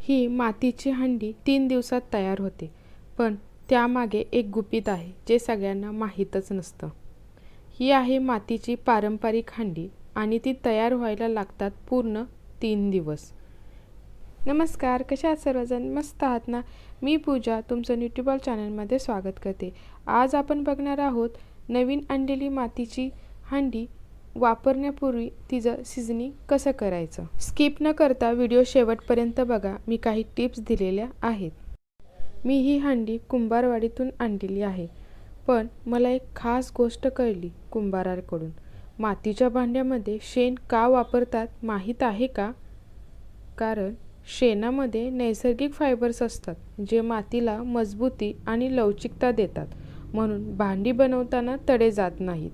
ही मातीची हंडी 3 दिवसात तयार होते, पण त्यामागे एक गुपित आहे जे सगळ्यांना माहीतच नसतं. ही आहे मातीची पारंपरिक हंडी आणि ती तयार व्हायला लागतात पूर्ण 3 दिवस. नमस्कार, कशा आहात सर्वजण? मस्त आहात ना? मी पूजा तुमचं न्यूट्रिबॉल चॅनलमध्ये स्वागत करते. आज आपण बघणार आहोत नवीन आणलेली मातीची हंडी वापरण्यापूर्वी तिचं सिझनिंग कसं करायचं. स्किप न करता व्हिडिओ शेवटपर्यंत बघा, मी काही टिप्स दिलेल्या आहेत. मी ही हंडी कुंभारवाडीतून आणलेली आहे, पण मला एक खास गोष्ट कळली कुंभाराकडून. मातीच्या भांड्यामध्ये शेण का वापरतात माहीत आहे का? कारण शेणामध्ये नैसर्गिक फायबर्स असतात जे मातीला मजबूती आणि लवचिकता देतात, म्हणून भांडी बनवताना तडे जात नाहीत.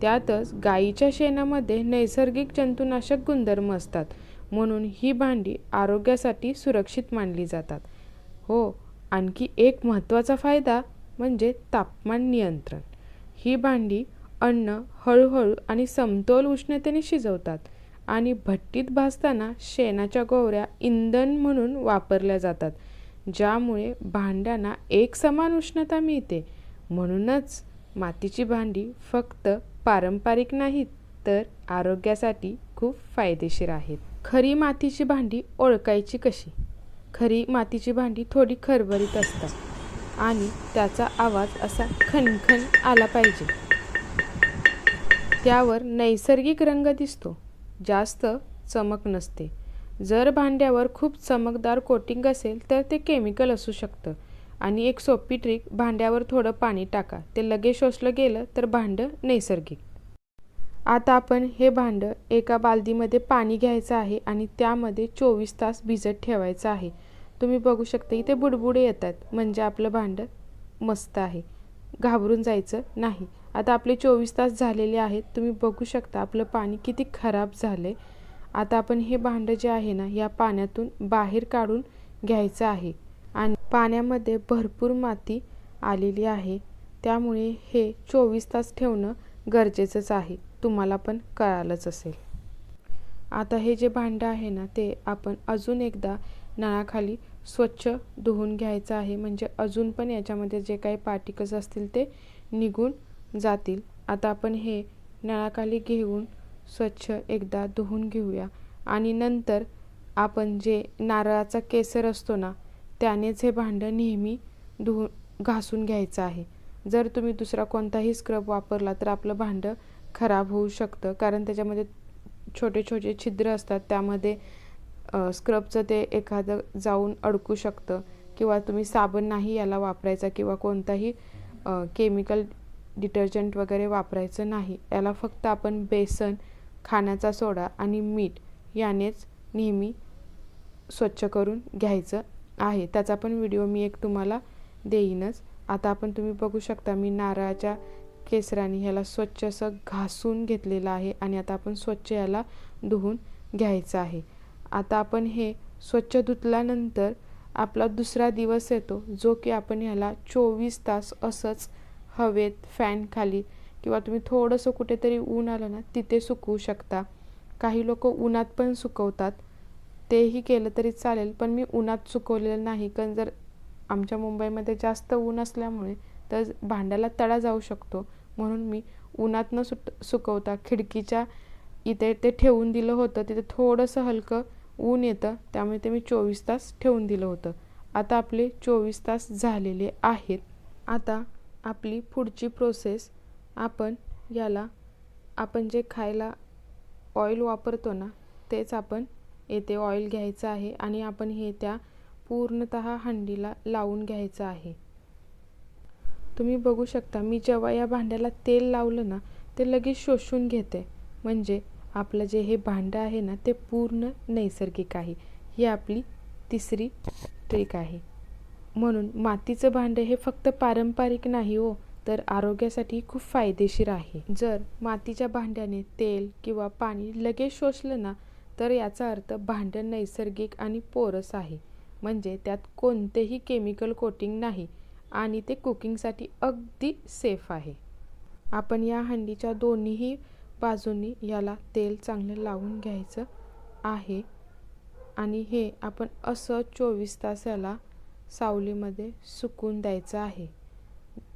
त्यातच गाईच्या शेणामध्ये नैसर्गिक जंतुनाशक गुणधर्म असतात, म्हणून ही भांडी आरोग्यासाठी सुरक्षित मानली जातात. हो, आणखी एक महत्त्वाचा फायदा म्हणजे तापमान नियंत्रण. ही भांडी अन्न हळूहळू आणि समतोल उष्णतेने शिजवतात आणि भट्टीत भाजताना शेणाच्या गोवऱ्या इंधन म्हणून वापरल्या जातात, ज्यामुळे भांड्यांना एकसमान उष्णता मिळते. म्हणूनच मातीची भांडी फक्त पारंपरिक नाहीत, तर आरोग्यासाठी खूप फायदेशीर आहेत. खरी मातीची भांडी ओळखायची कशी? खरी मातीची भांडी थोडी खरबरीत असतात आणि त्याचा आवाज असा खणखण आला पाहिजे. त्यावर नैसर्गिक रंग दिसतो, जास्त चमक नसते. जर भांड्यावर खूप चमकदार कोटिंग असेल तर ते केमिकल असू शकतं. आणि एक सोपी ट्रिक, भांड्यावर थोडं पाणी टाका, ते लगेच शोषलं गेलं तर भांडं नैसर्गिक. आता आपण हे भांडं एका बालदीमध्ये पाणी घ्यायचं आहे आणि त्यामध्ये 24 तास भिजत ठेवायचं आहे. तुम्ही बघू शकता इथे बुडबुडे येतात, म्हणजे आपलं भांडं मस्त आहे. घाबरून जायचं नाही. आता आपले 24 तास झालेले आहेत. तुम्ही बघू शकता आपलं पाणी किती खराब झालंय. आता आपण हे भांडं जे आहे ना, या पाण्यातून बाहेर काढून घ्यायचं आहे. आणि पाण्यामध्ये भरपूर माती आलेली आहे, त्यामुळे हे 24 तास ठेवणं गरजेचंच आहे. तुम्हाला पण कळालंच असेल. आता हे जे भांडं आहे ना, ते आपण अजून एकदा नळाखाली स्वच्छ धुवून घ्यायचं आहे, म्हणजे अजून पण याच्यामध्ये जे काही पार्टिकल्स असतील ते निघून जातील. आता आपण हे नळाखाली घेऊन स्वच्छ एकदा धुवून घेऊया आणि नंतर आपण जे नारळाचा केसर असतो ना, त्यानेच हे भांडं नेहमी घासून घ्यायचं आहे. जर तुम्ही दुसरा कोणताही स्क्रब वापरला तर आपलं भांडं खराब होऊ शकतं, कारण त्याच्यामध्ये छोटे छोटे छिद्र असतात, त्यामध्ये स्क्रबचं ते एखादं जाऊन अडकू शकतं. किंवा तुम्ही साबण नाही याला वापरायचा किंवा कोणताही केमिकल डिटर्जंट वगैरे वापरायचं नाही. याला फक्त आपण बेसन, खाण्याचा सोडा आणि मीठ यानेच नेहमी स्वच्छ करून घ्यायचं आहे. त्याचा पण व्हिडिओ मी एक तुम्हाला देईनच. आता आपण तुम्ही बघू शकता मी नारळाच्या केसराने ह्याला स्वच्छ असं घासून घेतलेलं आहे आणि आता आपण स्वच्छ याला धुवून घ्यायचं आहे. आता आपण हे स्वच्छ धुतल्यानंतर आपला दुसरा दिवस येतो, जो की आपण ह्याला 24 तास असंच हवेत, फॅन खाली किंवा तुम्ही थोडंसं कुठेतरी ऊन आलं ना तिथे सुकवू शकता. काही लोक उन्हात पण सुकवतात, तेही केलं तरी चालेल, पण मी उन्हात सुकवलेलं नाही, कारण जर आमच्या मुंबईमध्ये जास्त ऊन असल्यामुळे तर भांड्याला तडा जाऊ शकतो, म्हणून मी उन्हात न सुकवता खिडकीच्या इथे ते ठेवून दिलं होतं. तिथे थोडंसं हलकं ऊन येतं, त्यामुळे ते मी 24 तास ठेवून दिलं होतं. आता आपले 24 तास झालेले आहेत. आता आपली पुढची प्रोसेस, आपण जे खायला ऑइल वापरतो ना, तेच आपण येथे ऑइल घ्यायचं आहे आणि आपण हे त्या पूर्णतः हंडीला लावून घ्यायचं आहे. तुम्ही बघू शकता मी जेव्हा या भांड्याला तेल लावलं ना, ते लगेच शोषून घेते, म्हणजे आपलं जे हे भांडं आहे ना ते पूर्ण नैसर्गिक आहे. ही आपली तिसरी ट्रिक आहे. म्हणून मातीचं भांडं हे फक्त पारंपरिक नाही हो, तर आरोग्यासाठी खूप फायदेशीर आहे. जर मातीच्या भांड्याने तेल किंवा पाणी लगेच शोषलं ना, तर याचा अर्थ भांडं नैसर्गिक आणि पोरस आहे, म्हणजे त्यात कोणतेही केमिकल कोटिंग नाही आणि ते कुकिंगसाठी अगदी सेफ आहे. आपण या हंडीच्या दोन्हीही बाजूंनी याला तेल चांगलं लावून घ्यायचं आहे आणि हे आपण असं 24 तास याला सावलीमध्ये सुकून द्यायचं आहे.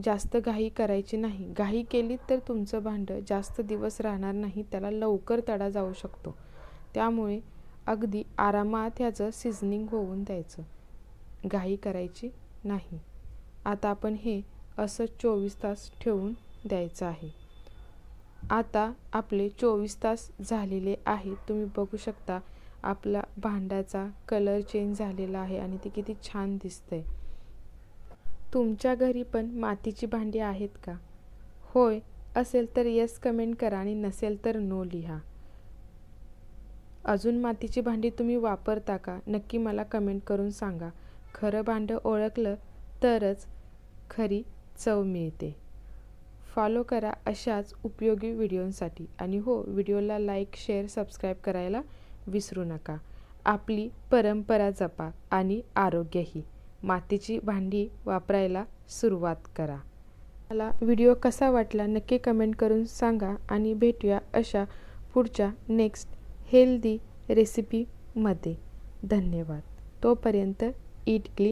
जास्त घाई करायची नाही. घाई केली तर तुमचं भांडं जास्त दिवस राहणार नाही, त्याला लवकर तडा जाऊ शकतो. त्यामुळे अगदी आरामात ह्याचं सिझनिंग होऊन द्यायचं, घाई करायची नाही. आता आपण हे असं 24 तास ठेवून द्यायचं आहे. आता आपले 24 तास झालेले आहेत. तुम्ही बघू शकता आपला भांड्याचा कलर चेंज झालेला आहे आणि ते किती छान दिसतंय. तुमच्या घरी पण मातीची भांडी आहेत का? होय असेल तर येस कमेंट करा आणि नसेल तर नो लिहा. अजून मातीची भांडी तुम्ही वापरता का? नक्की मला कमेंट करून सांगा. खरं भांडं ओळखलं तरच खरी चव मिळते. फॉलो करा अशाच उपयोगी व्हिडिओंसाठी. आणि हो, व्हिडिओला लाईक, शेअर, सबस्क्राईब करायला विसरू नका. आपली परंपरा जपा आणि आरोग्यही. मातीची भांडी वापरायला सुरुवात करा. मला व्हिडिओ कसा वाटला नक्की कमेंट करून सांगा आणि भेटूया अशा पुढच्या नेक्स्ट हेल्दी रेसिपीमध्ये. धन्यवाद. तोपर्यंत ईट क्लीन.